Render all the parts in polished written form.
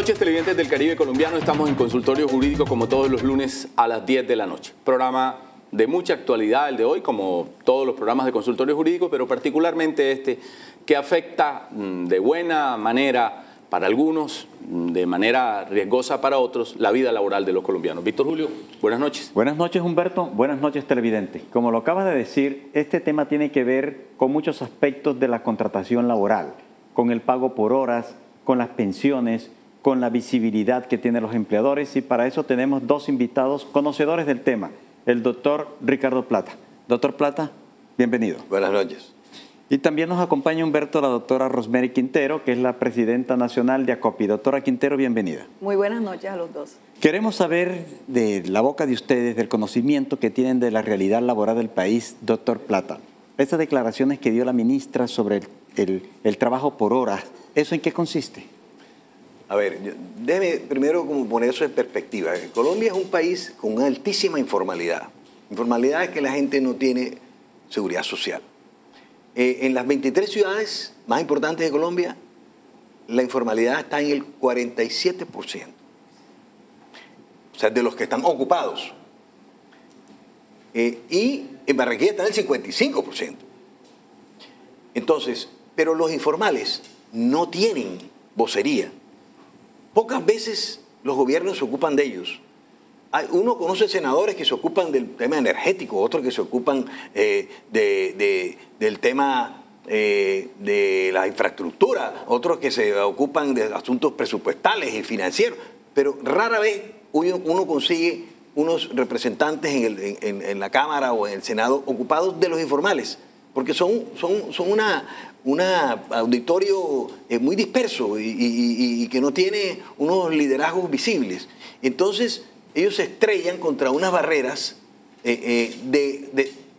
noches, televidentes del Caribe colombiano. Estamos en Consultorio Jurídico como todos los lunes a las 10 de la noche. Programa de mucha actualidad el de hoy, como todos los programas de Consultorio Jurídico, pero particularmente este que afecta de buena manera para algunos, de manera riesgosa para otros, la vida laboral de los colombianos. Víctor Julio, buenas noches. Buenas noches, Humberto. Buenas noches, televidentes. Como lo acabas de decir, este tema tiene que ver con muchos aspectos de la contratación laboral, con el pago por horas, con las pensiones, con la visibilidad que tienen los empleadores, y para eso tenemos dos invitados conocedores del tema, el doctor Ricardo Plata. Doctor Plata, bienvenido. Buenas noches. Y también nos acompaña, Humberto, la doctora Rosemary Quintero, que es la presidenta nacional de ACOPI. Doctora Quintero, bienvenida. Muy buenas noches a los dos. Queremos saber de la boca de ustedes, del conocimiento que tienen de la realidad laboral del país, doctor Plata. Estas declaraciones que dio la ministra sobre el trabajo por horas, ¿eso en qué consiste? A ver, déjeme primero como poner eso en perspectiva. Colombia es un país con una altísima informalidad. Informalidad es que la gente no tiene seguridad social. En las 23 ciudades más importantes de Colombia, la informalidad está en el 47%. O sea, de los que están ocupados. Y en Barranquilla está en el 55%. Entonces, pero los informales no tienen vocería. Pocas veces los gobiernos se ocupan de ellos. Uno conoce senadores que se ocupan del tema energético, otros que se ocupan del tema de la infraestructura, otros que se ocupan de asuntos presupuestales y financieros, pero rara vez uno consigue unos representantes en la Cámara o en el Senado ocupados de los informales, porque son un auditorio muy disperso y que no tiene unos liderazgos visibles. Entonces, ellos se estrellan contra unas barreras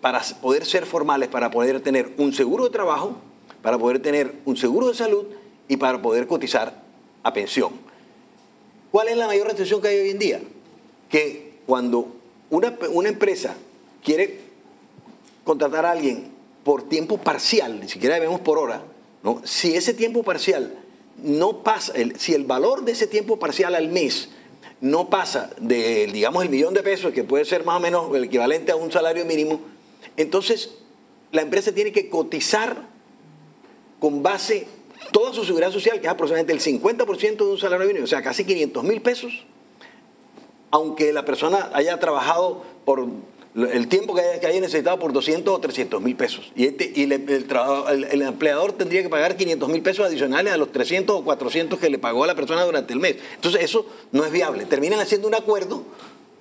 para poder ser formales, para poder tener un seguro de trabajo, para poder tener un seguro de salud y para poder cotizar a pensión. ¿Cuál es la mayor restricción que hay hoy en día? Que cuando una empresa quiere contratar a alguien por tiempo parcial, ni siquiera vemos por hora, ¿no? Si ese tiempo parcial no pasa, si el valor de ese tiempo parcial al mes no pasa de, digamos, el $1.000.000, que puede ser más o menos el equivalente a un salario mínimo, entonces la empresa tiene que cotizar con base toda su seguridad social, que es aproximadamente el 50% de un salario mínimo, o sea, casi $500.000, aunque la persona haya trabajado por el tiempo que haya necesitado por $200 o $300.000. Y el empleador tendría que pagar $500.000 adicionales a los 300 o 400 que le pagó a la persona durante el mes. Entonces eso no es viable. Terminan haciendo un acuerdo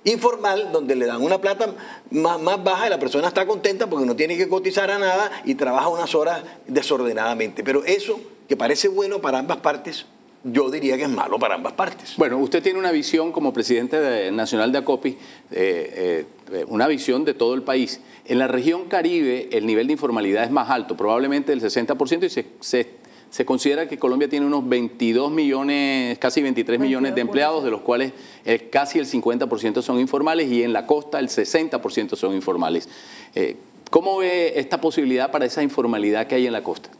informal donde le dan una plata más baja y la persona está contenta porque no tiene que cotizar a nada y trabaja unas horas desordenadamente. Pero eso, que parece bueno para ambas partes, yo diría que es malo para ambas partes. Bueno, usted tiene una visión como presidente nacional de ACOPI, una visión de todo el país. En la región Caribe el nivel de informalidad es más alto, probablemente del 60%, y se considera que Colombia tiene unos 22 millones, casi 23 millones de empleados, de los cuales casi el 50% son informales, y en la costa el 60% son informales. ¿Cómo ve esta posibilidad para esa informalidad que hay en la costa?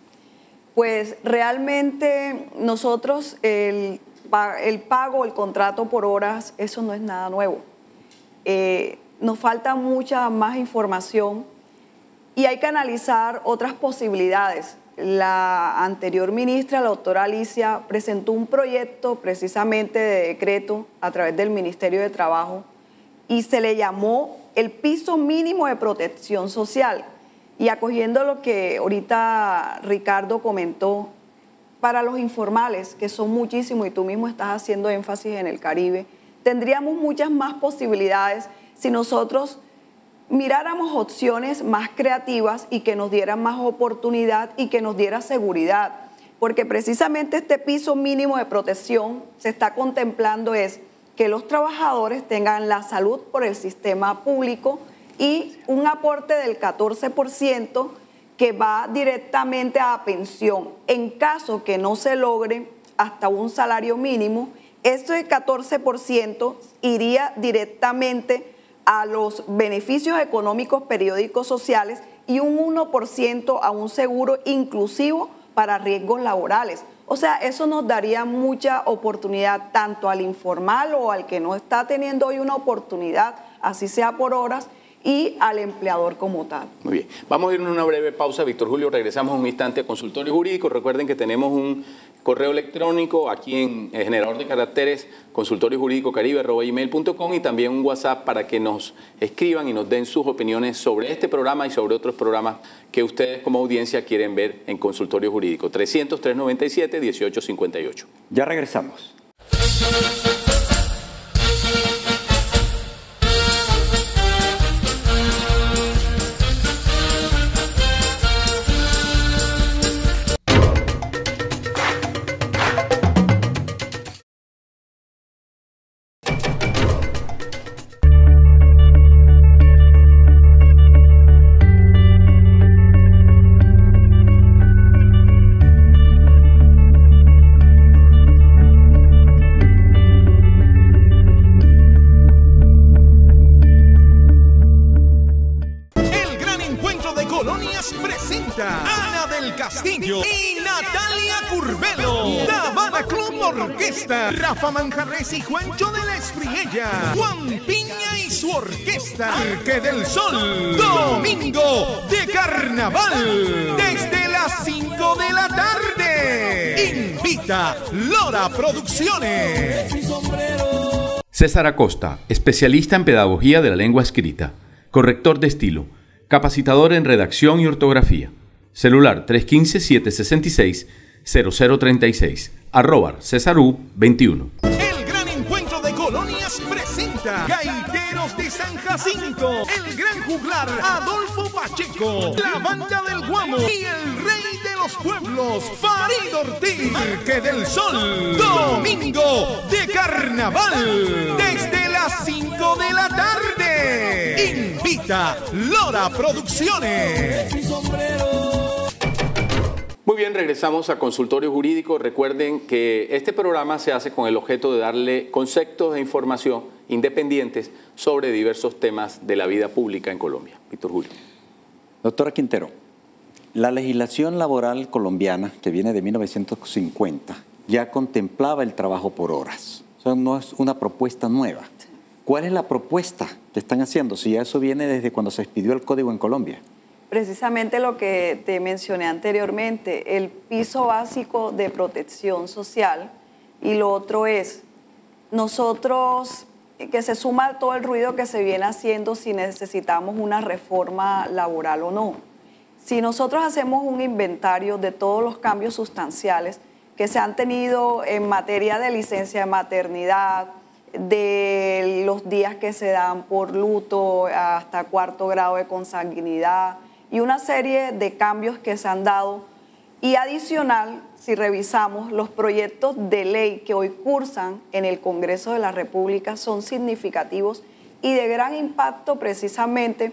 Pues realmente nosotros el pago, el contrato por horas, eso no es nada nuevo. Nos falta mucha más información y hay que analizar otras posibilidades. La anterior ministra, la doctora Alicia, presentó un proyecto precisamente de decreto a través del Ministerio de Trabajo y se le llamó el piso mínimo de protección social. Y acogiendo lo que ahorita Ricardo comentó, para los informales, que son muchísimos y tú mismo estás haciendo énfasis en el Caribe, tendríamos muchas más posibilidades si nosotros miráramos opciones más creativas y que nos dieran más oportunidad y que nos diera seguridad. Porque precisamente este piso mínimo de protección se está contemplando es que los trabajadores tengan la salud por el sistema público y un aporte del 14% que va directamente a pensión. En caso que no se logre hasta un salario mínimo, ese 14% iría directamente a los beneficios económicos periódicos sociales y un 1% a un seguro inclusivo para riesgos laborales. O sea, eso nos daría mucha oportunidad tanto al informal o al que no está teniendo hoy una oportunidad, así sea por horas, y al empleador como tal. Muy bien. Vamos a ir a una breve pausa. Víctor Julio, regresamos un instante a Consultorio Jurídico. Recuerden que tenemos un correo electrónico aquí en el generador de caracteres, consultoriojuridico.caribe@gmail.com, y también un WhatsApp para que nos escriban y nos den sus opiniones sobre este programa y sobre otros programas que ustedes como audiencia quieren ver en Consultorio Jurídico. 300-397-1858. Ya regresamos. Ana del Castillo y Natalia Curvelo. La Habana Club Orquesta. Rafa Manjarres y Juancho de la Espriella. Juan Piña y su orquesta. Parque del Sol. Domingo de Carnaval. Desde las 5 de la tarde. Invita Lora Producciones. César Acosta, especialista en pedagogía de la lengua escrita, corrector de estilo, capacitador en redacción y ortografía. Celular 315-766-0036. @CésarU21. El gran encuentro de colonias presenta Gaiteros de San Jacinto, el gran juglar Adolfo Pacheco, la banda del Guamo y el rey de los pueblos, Farid Ortiz. Parque del Sol, domingo de Carnaval, desde las 5 de la tarde. Invita Lora Producciones. Muy bien, regresamos a Consultorio Jurídico. Recuerden que este programa se hace con el objeto de darle conceptos e información independientes sobre diversos temas de la vida pública en Colombia. Víctor Julio. Doctora Quintero, la legislación laboral colombiana, que viene de 1950, ya contemplaba el trabajo por horas. O sea, no es una propuesta nueva. ¿Cuál es la propuesta que están haciendo? Si ya eso viene desde cuando se expidió el Código en Colombia. Precisamente lo que te mencioné anteriormente, el piso básico de protección social, y lo otro es, nosotros, que se suma a todo el ruido que se viene haciendo si necesitamos una reforma laboral o no. Si nosotros hacemos un inventario de todos los cambios sustanciales que se han tenido en materia de licencia de maternidad, de los días que se dan por luto hasta 4º grado de consanguinidad y una serie de cambios que se han dado. Y adicional, si revisamos los proyectos de ley que hoy cursan en el Congreso de la República, son significativos y de gran impacto precisamente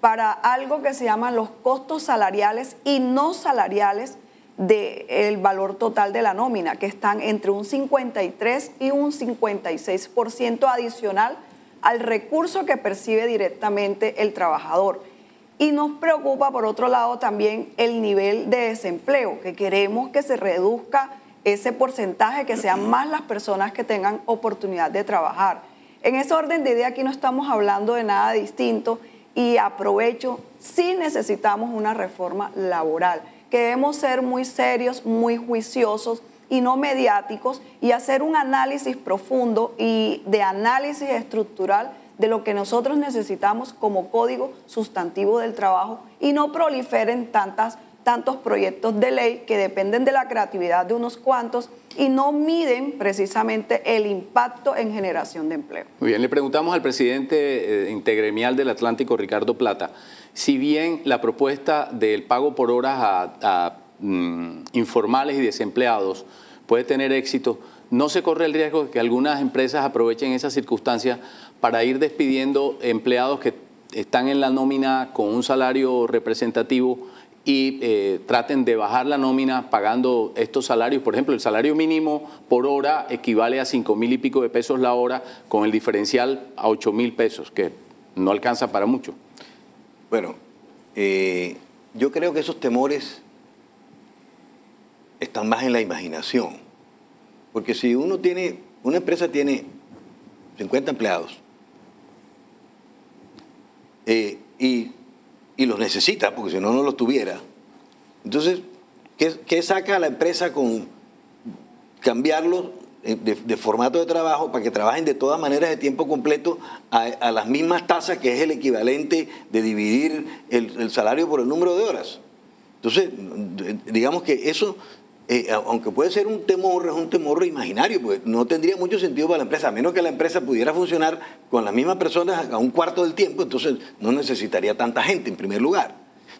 para algo que se llaman los costos salariales y no salariales del valor total de la nómina, que están entre un 53 y un 56% adicional al recurso que percibe directamente el trabajador. Y nos preocupa, por otro lado, también el nivel de desempleo, que queremos que se reduzca ese porcentaje, que sean más las personas que tengan oportunidad de trabajar. En ese orden de idea, aquí no estamos hablando de nada distinto y aprovecho, sí necesitamos una reforma laboral, que debemos ser muy serios, muy juiciosos y no mediáticos y hacer un análisis profundo y de análisis estructural de lo que nosotros necesitamos como código sustantivo del trabajo y no proliferen tantos proyectos de ley que dependen de la creatividad de unos cuantos y no miden precisamente el impacto en generación de empleo. Muy bien, le preguntamos al presidente intergremial del Atlántico, Ricardo Plata, si bien la propuesta del pago por horas a informales y desempleados puede tener éxito, ¿no se corre el riesgo de que algunas empresas aprovechen esas circunstancias para ir despidiendo empleados que están en la nómina con un salario representativo y traten de bajar la nómina pagando estos salarios? Por ejemplo, el salario mínimo por hora equivale a 5.000 y pico de pesos la hora, con el diferencial a 8.000 pesos, que no alcanza para mucho. Bueno, yo creo que esos temores están más en la imaginación. Porque si una empresa tiene 50 empleados y los necesita, porque si no, no los tuviera, entonces, ¿qué saca la empresa con cambiarlos de formato de trabajo para que trabajen de todas maneras de tiempo completo a las mismas tasas, que es el equivalente de dividir el salario por el número de horas? Entonces, digamos que eso, aunque puede ser un temor, es un temor imaginario, porque no tendría mucho sentido para la empresa, a menos que la empresa pudiera funcionar con las mismas personas a un cuarto del tiempo, entonces no necesitaría tanta gente en primer lugar.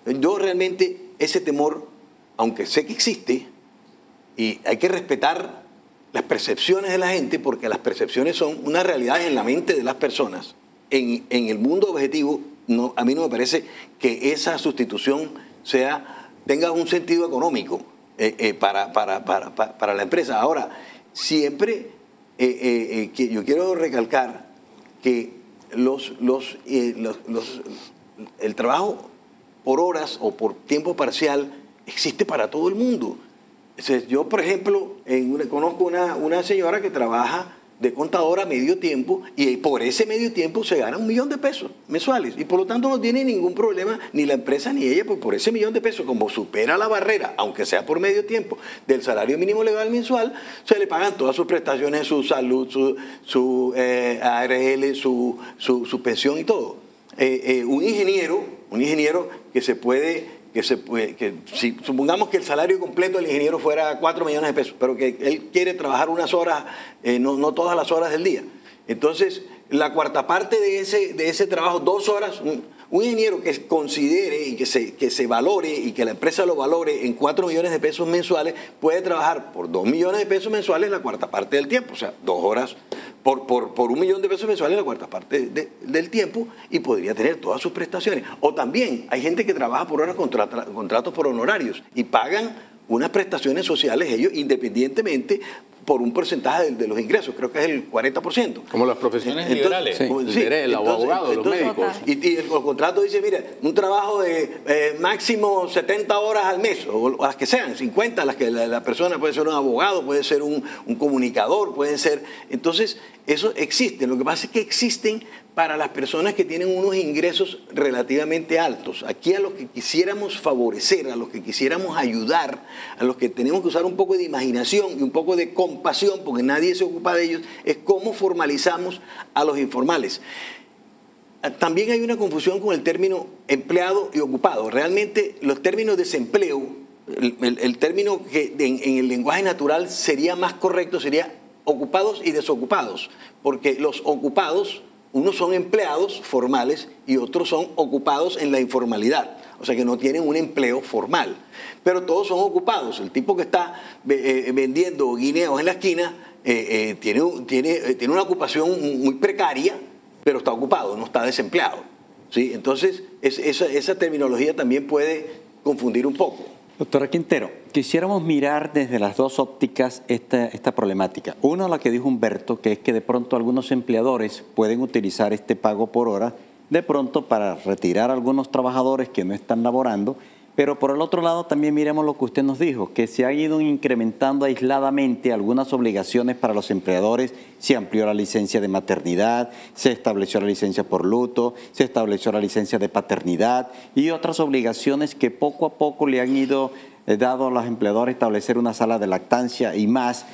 Yo realmente ese temor, aunque sé que existe, y hay que respetar las percepciones de la gente, porque las percepciones son una realidad en la mente de las personas. En el mundo objetivo, a mí no me parece que esa sustitución tenga un sentido económico para la empresa. Ahora, siempre yo quiero recalcar que el trabajo por horas o por tiempo parcial existe para todo el mundo. Yo, por ejemplo, conozco una señora que trabaja de contadora a medio tiempo y por ese medio tiempo se gana $1 millón mensuales y por lo tanto no tiene ningún problema ni la empresa ni ella, pues por ese $1 millón, como supera la barrera, aunque sea por medio tiempo, del salario mínimo legal mensual, se le pagan todas sus prestaciones, su salud, su ARL, su pensión y todo. Un ingeniero que si supongamos que el salario completo del ingeniero fuera $4 millones, pero que él quiere trabajar unas horas, no todas las horas del día. Entonces, la cuarta parte de ese trabajo, 2 horas, un ingeniero que considere y que se valore y que la empresa lo valore en $4 millones mensuales, puede trabajar por $2 millones mensuales la cuarta parte del tiempo, o sea, 2 horas por $1 millón mensuales la cuarta parte del tiempo, y podría tener todas sus prestaciones. O también hay gente que trabaja por horas, contratos por honorarios, y pagan unas prestaciones sociales ellos independientemente por un porcentaje de los ingresos, creo que es el 40%. Como las profesiones liberales, el abogado, los médicos. Y el contrato dice, mire, un trabajo de máximo 70 horas al mes, o las que sean, 50, las que la persona puede ser un abogado, puede ser un comunicador, puede ser... Entonces, eso existe. Lo que pasa es que existen para las personas que tienen unos ingresos relativamente altos. Aquí a los que quisiéramos favorecer, a los que quisiéramos ayudar, a los que tenemos que usar un poco de imaginación y un poco de compasión, porque nadie se ocupa de ellos, es cómo formalizamos a los informales. También hay una confusión con el término empleado y ocupado. Realmente los términos desempleo, el término que en el lenguaje natural sería más correcto, sería ocupados y desocupados, porque los ocupados, unos son empleados formales y otros son ocupados en la informalidad, o sea que no tienen un empleo formal, pero todos son ocupados. El tipo que está vendiendo guineos en la esquina tiene una ocupación muy precaria, pero está ocupado, no está desempleado, ¿sí? Entonces esa terminología también puede confundir un poco. Doctora Quintero, quisiéramos mirar desde las dos ópticas esta problemática. Una, la que dijo Humberto, que es que de pronto algunos empleadores pueden utilizar este pago por hora de pronto para retirar a algunos trabajadores que no están laborando, pero por el otro lado también miremos lo que usted nos dijo, que se han ido incrementando aisladamente algunas obligaciones para los empleadores. Se amplió la licencia de maternidad, se estableció la licencia por luto, se estableció la licencia de paternidad y otras obligaciones que poco a poco le han ido dado a los empleadores establecer una sala de lactancia y más.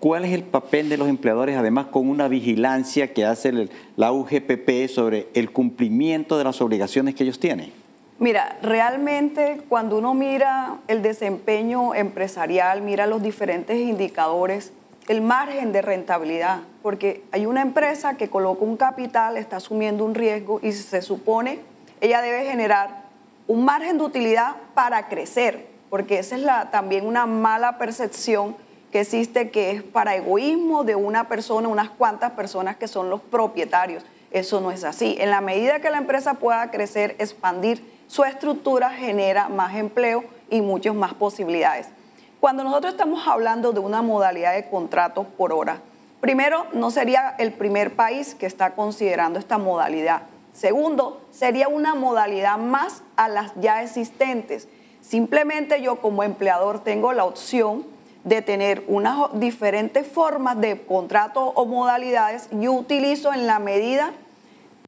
¿Cuál es el papel de los empleadores, además con una vigilancia que hace la UGPP sobre el cumplimiento de las obligaciones que ellos tienen? Mira, realmente cuando uno mira el desempeño empresarial, mira los diferentes indicadores, el margen de rentabilidad, porque hay una empresa que coloca un capital, está asumiendo un riesgo y se supone ella debe generar un margen de utilidad para crecer, porque esa es también una mala percepción que existe, que es para egoísmo de una persona, unas cuantas personas que son los propietarios. Eso no es así. En la medida que la empresa pueda crecer, expandir su estructura, genera más empleo y muchas más posibilidades. Cuando nosotros estamos hablando de una modalidad de contratos por hora, primero, no sería el primer país que está considerando esta modalidad. Segundo, sería una modalidad más a las ya existentes. Simplemente yo como empleador tengo la opción de tener unas diferentes formas de contrato o modalidades. Yo utilizo en la medida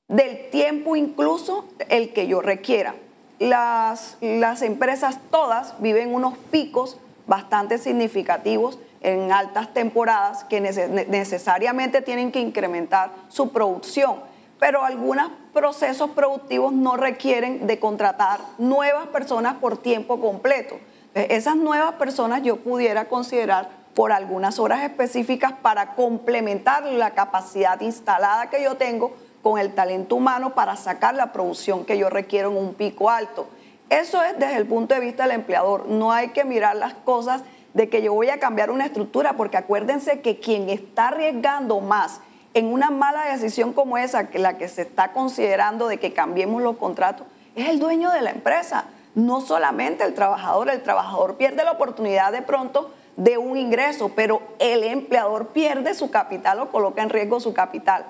del tiempo incluso el que yo requiera. Las empresas todas viven unos picos bastante significativos en altas temporadas que necesariamente tienen que incrementar su producción, pero algunos procesos productivos no requieren de contratar nuevas personas por tiempo completo. Esas nuevas personas yo pudiera considerar por algunas horas específicas para complementar la capacidad instalada que yo tengo con el talento humano para sacar la producción que yo requiero en un pico alto. Eso es desde el punto de vista del empleador. No hay que mirar las cosas de que yo voy a cambiar una estructura, porque acuérdense que quien está arriesgando más en una mala decisión como esa, que la que se está considerando de que cambiemos los contratos, es el dueño de la empresa, no solamente el trabajador pierde la oportunidad de pronto de un ingreso, pero el empleador pierde su capital o coloca en riesgo su capital.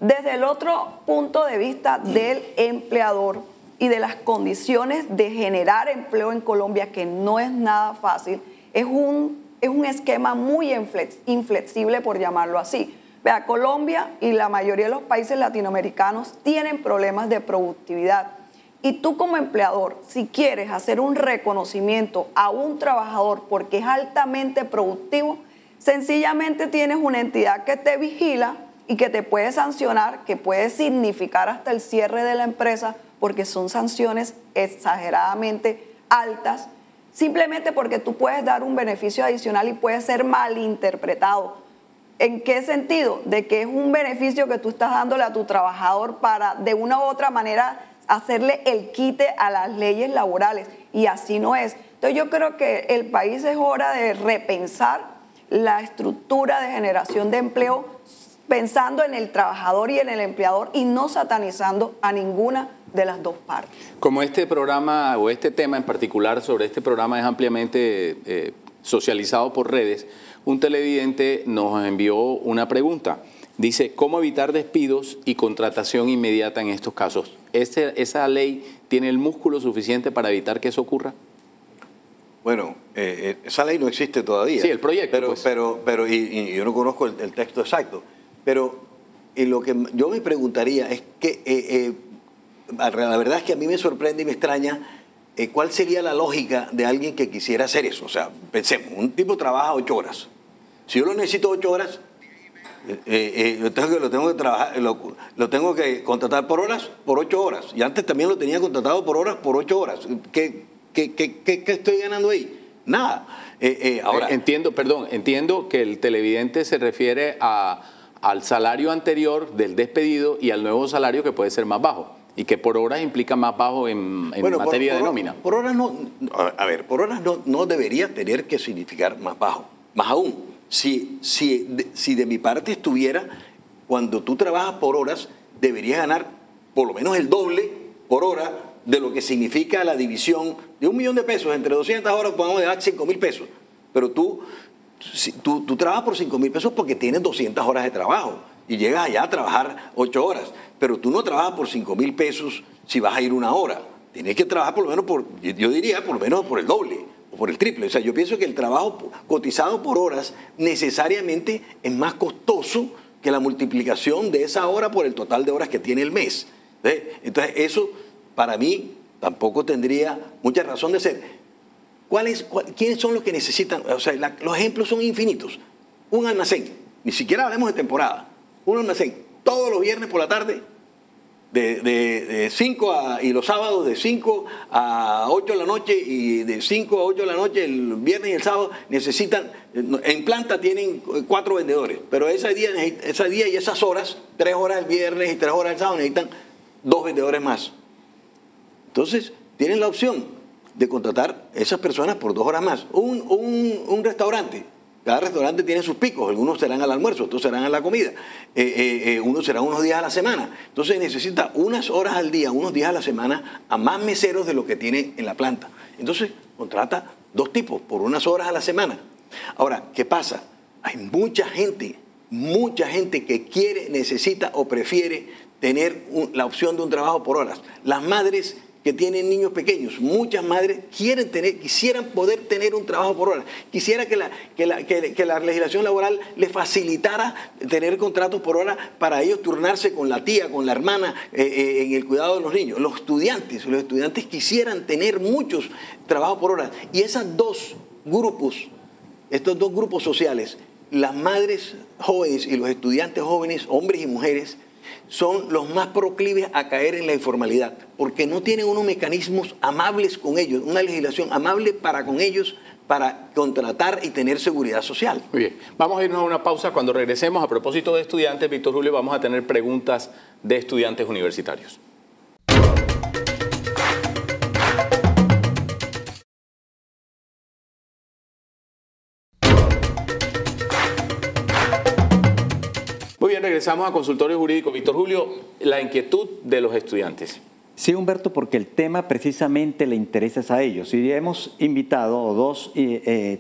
Desde el otro punto de vista del empleador y de las condiciones de generar empleo en Colombia, que no es nada fácil, es un esquema muy inflexible, por llamarlo así. Vea, Colombia y la mayoría de los países latinoamericanos tienen problemas de productividad. Y tú como empleador, si quieres hacer un reconocimiento a un trabajador porque es altamente productivo, sencillamente tienes una entidad que te vigila y que te puede sancionar, que puede significar hasta el cierre de la empresa, porque son sanciones exageradamente altas, simplemente porque tú puedes dar un beneficio adicional y puede ser malinterpretado. ¿En qué sentido? De que es un beneficio que tú estás dándole a tu trabajador para de una u otra manera hacerle el quite a las leyes laborales, y así no es. Entonces yo creo que el país es hora de repensar la estructura de generación de empleo pensando en el trabajador y en el empleador y no satanizando a ninguna de las dos partes. Como este programa o este tema en particular sobre este programa es ampliamente socializado por redes, un televidente nos envió una pregunta. Dice, ¿cómo evitar despidos y contratación inmediata en estos casos? ¿Esa ley tiene el músculo suficiente para evitar que eso ocurra? Bueno, esa ley no existe todavía. Sí, el proyecto. Pero yo no conozco el texto exacto. Pero lo que yo me preguntaría es que la verdad es que a mí me sorprende y me extraña cuál sería la lógica de alguien que quisiera hacer eso. O sea, pensemos, un tipo trabaja 8 horas. Si yo lo necesito 8 horas, lo tengo que contratar por horas, por 8 horas. Y antes también lo tenía contratado por horas, por 8 horas. ¿Qué estoy ganando ahí? Nada. Ahora entiendo que el televidente se refiere al salario anterior del despedido y al nuevo salario que puede ser más bajo y que por horas implica más bajo en materia de nómina. Por horas por horas no debería tener que significar más bajo. Más aún, si de mi parte estuviera, cuando tú trabajas por horas, deberías ganar por lo menos el doble por hora de lo que significa la división de $1.000.000 de pesos. Entre 200 horas podemos dar 5.000 pesos. Pero tú trabajas por 5.000 pesos porque tienes 200 horas de trabajo y llegas allá a trabajar 8 horas. Pero tú no trabajas por 5.000 pesos si vas a ir 1 hora. Tienes que trabajar por lo menos yo diría por lo menos por el doble o por el triple. O sea, yo pienso que el trabajo cotizado por horas necesariamente es más costoso que la multiplicación de esa hora por el total de horas que tiene el mes. Entonces, eso para mí tampoco tendría mucha razón de ser. ¿Quiénes son los que necesitan? O sea, los ejemplos son infinitos. Un almacén, ni siquiera hablemos de temporada, un almacén todos los viernes por la tarde, de 5 y los sábados de 5 a 8 de la noche y de 5 a 8 de la noche el viernes y el sábado necesitan, en planta tienen 4 vendedores, pero ese día y esas horas, 3 horas el viernes y 3 horas el sábado, necesitan 2 vendedores más. Entonces, tienen la opción de contratar a esas personas por 2 horas más. Un restaurante, cada restaurante tiene sus picos, algunos serán al almuerzo, otros serán a la comida, unos serán unos días a la semana. Entonces necesita unas horas al día, unos días a la semana, a más meseros de lo que tiene en la planta. Entonces contrata 2 tipos por unas horas a la semana. Ahora, ¿qué pasa? Hay mucha gente que quiere, necesita o prefiere tener la opción de un trabajo por horas. Las madres que tienen niños pequeños, muchas madres quisieran poder tener un trabajo por hora. Quisiera que la legislación laboral les facilitara tener contratos por hora para ellos turnarse con la tía, con la hermana, en el cuidado de los niños. Los estudiantes quisieran tener muchos trabajos por hora. Y estos dos grupos sociales, las madres jóvenes y los estudiantes jóvenes, hombres y mujeres, son los más proclives a caer en la informalidad, porque no tienen unos mecanismos amables con ellos, una legislación amable para con ellos, para contratar y tener seguridad social. Muy bien, vamos a irnos a una pausa. Cuando regresemos, a propósito de estudiantes, Víctor Julio, vamos a tener preguntas de estudiantes universitarios. Muy bien, regresamos a Consultorio Jurídico. Víctor Julio, la inquietud de los estudiantes. Sí, Humberto, porque el tema precisamente le interesa a ellos. Y hemos invitado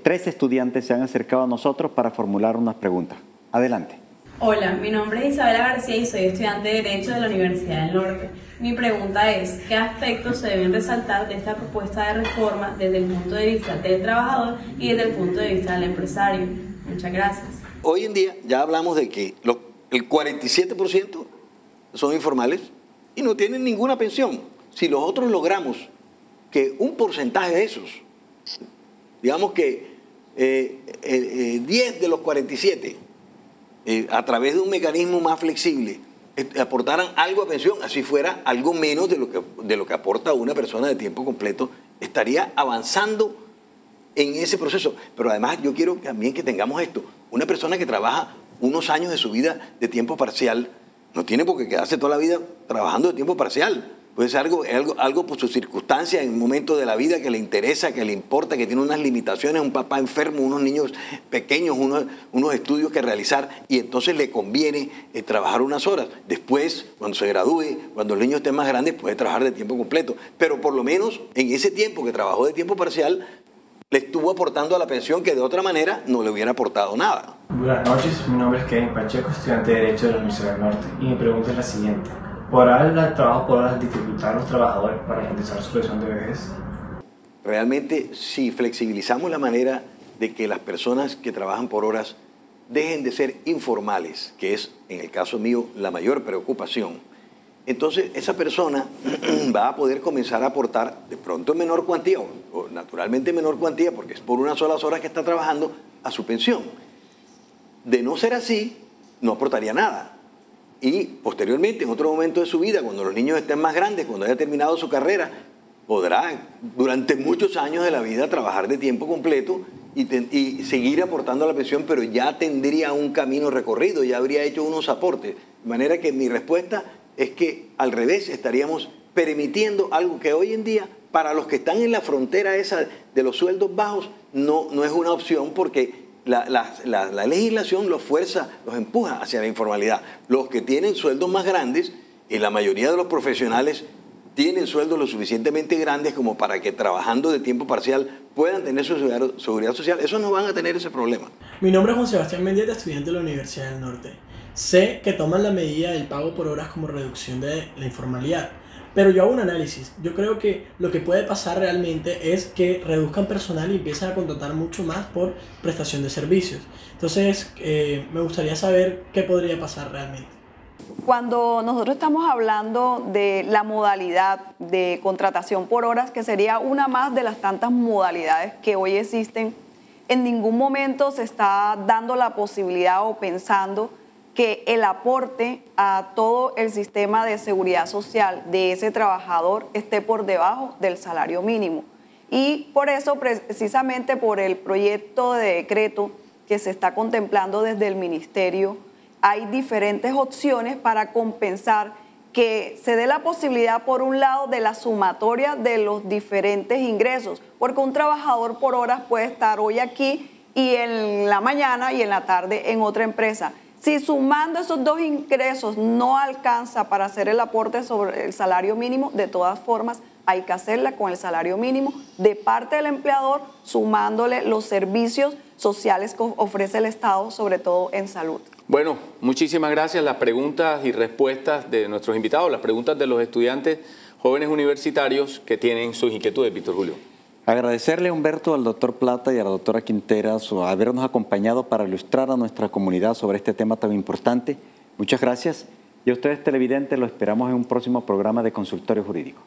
tres estudiantes se han acercado a nosotros para formular unas preguntas. Adelante. Hola, mi nombre es Isabela García y soy estudiante de Derecho de la Universidad del Norte. Mi pregunta es, ¿qué aspectos se deben resaltar de esta propuesta de reforma desde el punto de vista del trabajador y desde el punto de vista del empresario? Muchas gracias. Hoy en día ya hablamos de que el 47% son informales y no tienen ninguna pensión. Si nosotros logramos que un porcentaje de esos, digamos que 10 de los 47, a través de un mecanismo más flexible, aportaran algo a pensión, así fuera algo menos de lo que aporta una persona de tiempo completo, estaría avanzando en ese proceso. Pero además yo quiero también que tengamos esto. Una persona que trabaja unos años de su vida de tiempo parcial no tiene por qué quedarse toda la vida trabajando de tiempo parcial. Puede ser algo por sus circunstancias, en un momento de la vida que le interesa, que le importa, que tiene unas limitaciones, un papá enfermo, unos niños pequeños, unos estudios que realizar, y entonces le conviene trabajar unas horas. Después, cuando se gradúe, cuando el niño esté más grande, puede trabajar de tiempo completo. Pero por lo menos en ese tiempo que trabajó de tiempo parcial, le estuvo aportando a la pensión que de otra manera no le hubiera aportado nada. Buenas noches, mi nombre es Kevin Pacheco, estudiante de Derecho de la Universidad del Norte, y mi pregunta es la siguiente. ¿Podrá el trabajo por horas dificultar a los trabajadores para garantizar su pensión de vejez? Realmente, si flexibilizamos la manera de que las personas que trabajan por horas dejen de ser informales, que es, en el caso mío, la mayor preocupación, entonces esa persona va a poder comenzar a aportar de pronto en menor cuantía, o naturalmente en menor cuantía, porque es por unas solas horas que está trabajando, a su pensión. De no ser así, no aportaría nada. Y posteriormente, en otro momento de su vida, cuando los niños estén más grandes, cuando haya terminado su carrera, podrá durante muchos años de la vida trabajar de tiempo completo y seguir aportando a la pensión, pero ya tendría un camino recorrido, ya habría hecho unos aportes. De manera que mi respuesta es que al revés estaríamos permitiendo algo que hoy en día para los que están en la frontera esa de los sueldos bajos no es una opción, porque la legislación los fuerza, los empuja hacia la informalidad. Los que tienen sueldos más grandes, y la mayoría de los profesionales tienen sueldos lo suficientemente grandes como para que trabajando de tiempo parcial puedan tener su seguridad social, esos no van a tener ese problema. Mi nombre es Juan Sebastián Mendieta, estudiante de la Universidad del Norte. Sé que toman la medida del pago por horas como reducción de la informalidad, pero yo hago un análisis. Yo creo que lo que puede pasar realmente es que reduzcan personal y empiecen a contratar mucho más por prestación de servicios. Entonces, me gustaría saber qué podría pasar realmente. Cuando nosotros estamos hablando de la modalidad de contratación por horas, que sería una más de las tantas modalidades que hoy existen, en ningún momento se está dando la posibilidad o pensando que el aporte a todo el sistema de seguridad social de ese trabajador esté por debajo del salario mínimo. Y por eso, precisamente por el proyecto de decreto que se está contemplando desde el Ministerio, hay diferentes opciones para compensar que se dé la posibilidad, por un lado, de la sumatoria de los diferentes ingresos, porque un trabajador por horas puede estar hoy aquí y en la mañana y en la tarde en otra empresa. Si sumando esos dos ingresos no alcanza para hacer el aporte sobre el salario mínimo, de todas formas hay que hacerla con el salario mínimo de parte del empleador, sumándole los servicios sociales que ofrece el Estado, sobre todo en salud. Bueno, muchísimas gracias. Las preguntas y respuestas de nuestros invitados, las preguntas de los estudiantes jóvenes universitarios que tienen sus inquietudes, Víctor Julio. Agradecerle a Humberto, al doctor Plata y a la doctora Quinteras habernos acompañado para ilustrar a nuestra comunidad sobre este tema tan importante. Muchas gracias. Y a ustedes televidentes lo esperamos en un próximo programa de Consultorio Jurídico.